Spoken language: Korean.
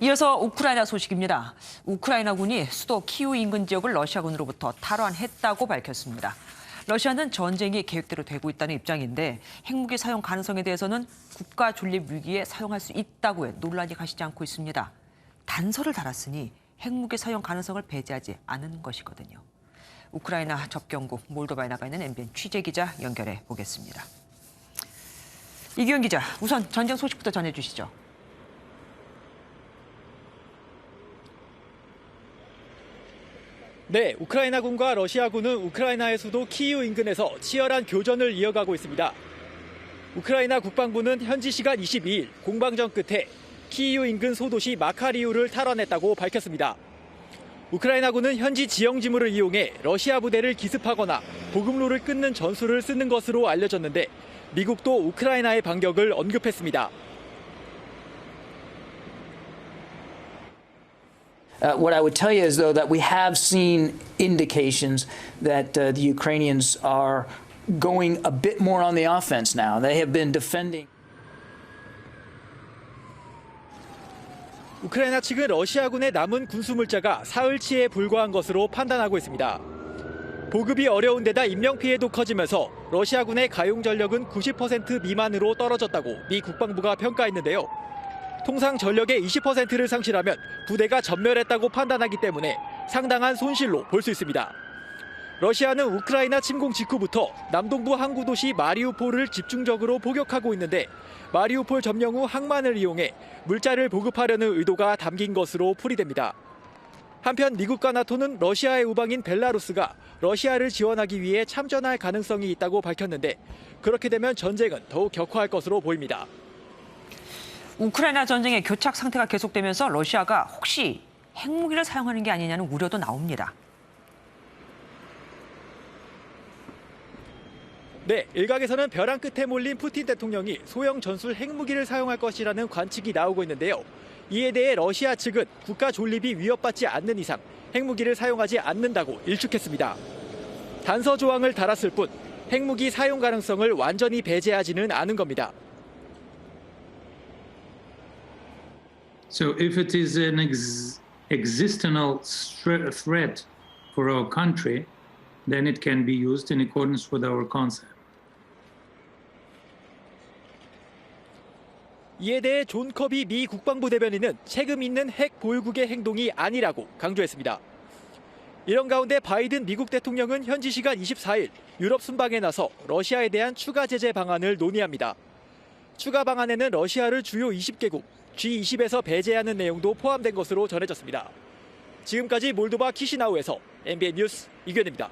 이어서 우크라이나 소식입니다. 우크라이나군이 수도 키우 인근 지역을 러시아군으로부터 탈환했다고 밝혔습니다. 러시아는 전쟁이 계획대로 되고 있다는 입장인데 핵무기 사용 가능성에 대해서는 국가 존립 위기에 사용할 수 있다고 해 논란이 가시지 않고 있습니다. 단서를 달았으니 핵무기 사용 가능성을 배제하지 않은 것이거든요. 우크라이나 접경국 몰도바에 나가 있는 MBN 취재기자 연결해 보겠습니다. 이규현 기자, 우선 전쟁 소식부터 전해주시죠. 네, 우크라이나군과 러시아군은 우크라이나의 수도 키이우 인근에서 치열한 교전을 이어가고 있습니다. 우크라이나 국방부는 현지 시간 22일 공방전 끝에 키이우 인근 소도시 마카리우를 탈환했다고 밝혔습니다. 우크라이나군은 현지 지형지물을 이용해 러시아 부대를 기습하거나 보급로를 끊는 전술을 쓰는 것으로 알려졌는데 미국도 우크라이나의 반격을 언급했습니다. What I would tell you is, though, that we have seen indications that the Ukrainians are going a bit more on the offense now. They have been defending. 우크라이나 측은 러시아군의 남은 군수물자가 사흘치에 불과한 것으로 판단하고 있습니다. 보급이 어려운 데다 인명피해도 커지면서 러시아군의 가용 전력은 90% 미만으로 떨어졌다고 미 국방부가 평가했는데요. 통상 전력의 20%를 상실하면 부대가 전멸했다고 판단하기 때문에 상당한 손실로 볼 수 있습니다. 러시아는 우크라이나 침공 직후부터 남동부 항구 도시 마리우폴을 집중적으로 포격하고 있는데 마리우폴 점령 후 항만을 이용해 물자를 보급하려는 의도가 담긴 것으로 풀이됩니다. 한편 미국과 나토는 러시아의 우방인 벨라루스가 러시아를 지원하기 위해 참전할 가능성이 있다고 밝혔는데 그렇게 되면 전쟁은 더욱 격화할 것으로 보입니다. 우크라이나 전쟁의 교착 상태가 계속되면서 러시아가 혹시 핵무기를 사용하는 게 아니냐는 우려도 나옵니다. 네, 일각에서는 벼랑 끝에 몰린 푸틴 대통령이 소형 전술 핵무기를 사용할 것이라는 관측이 나오고 있는데요. 이에 대해 러시아 측은 국가 존립이 위협받지 않는 이상 핵무기를 사용하지 않는다고 일축했습니다. 단서 조항을 달았을 뿐 핵무기 사용 가능성을 완전히 배제하지는 않은 겁니다. So if it is an existential threat for our country, then it can be used in accordance with our concept. 이에 대해 존 커비 미 국방부 대변인은 책임 있는 핵 보유국의 행동이 아니라고 강조했습니다. 이런 가운데 바이든 미국 대통령은 현지 시간 24일 유럽 순방에 나서 러시아에 대한 추가 제재 방안을 논의합니다. 추가 방안에는 러시아를 주요 20개국 G20에서 배제하는 내용도 포함된 것으로 전해졌습니다. 지금까지 몰도바 키시나우에서 MBN 뉴스 이규현입니다.